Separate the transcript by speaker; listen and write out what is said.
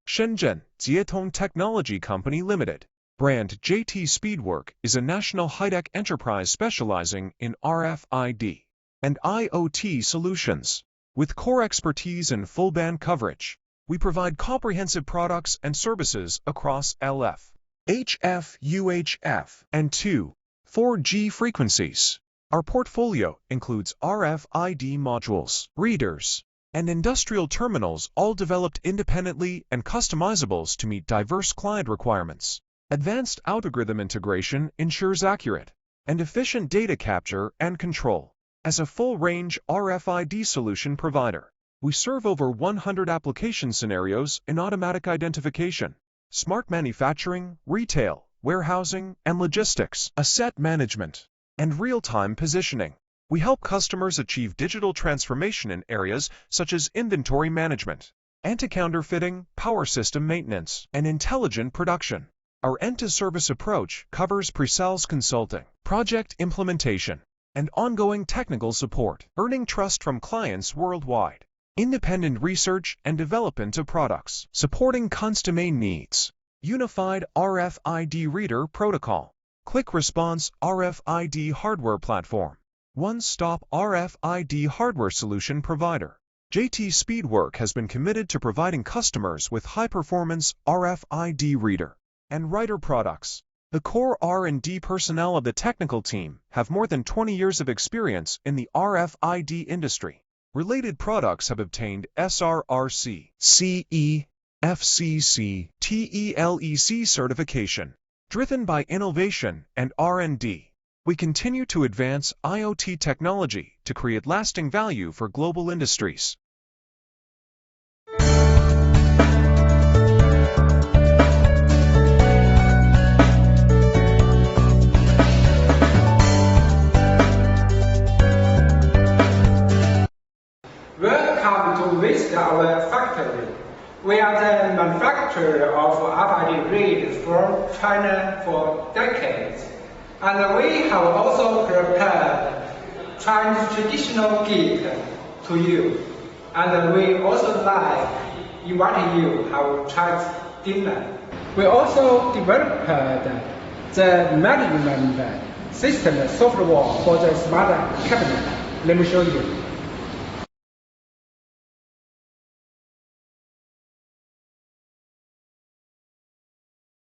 Speaker 1: Shenzhen Technology Company Limited. Brand JTSPPEDWORK is a national high-tech enterprise specializing in RFID and IoT solutions. With core expertise and full band coverage, we provide comprehensive products and services across LF, HF, UHF, and 4G frequencies. Our portfolio includes RFID modules, readers, and industrial terminals, all developed independently and customizables to meet diverse client requirements. Advanced algorithm integration ensures accurate and efficient data capture and control. As a full-range RFID solution provider, we serve over 100 application scenarios in automatic identification, smart manufacturing, retail, warehousing and logistics, asset management, and real-time positioning. We help customers achieve digital transformation in areas such as inventory management, anti-counterfeiting, power system maintenance, and intelligent production. Our end-to-service approach covers pre-sales consulting, project implementation, and ongoing technical support, earning trust from clients worldwide. Independent research and development of products, supporting customer needs. Unified RFID reader protocol. Quick response RFID hardware platform. One-stop RFID hardware solution provider. JTSPPEDWORK has been committed to providing customers with high-performance RFID reader and writer products. The core R&D personnel of the technical team have more than 20 years of experience in the RFID industry. Related products have obtained SRRC, CE, FCC, TELEC certification. Driven by innovation and R&D, we continue to advance IoT technology to create lasting value for global industries.
Speaker 2: Welcome to visit our factory. We are the manufacturer of RFID readers from China for decades, and we have also prepared Chinese traditional gift to you. And we also like inviting you to have Chinese dinner. We also developed the management system software for the smart cabinet. Let me show you.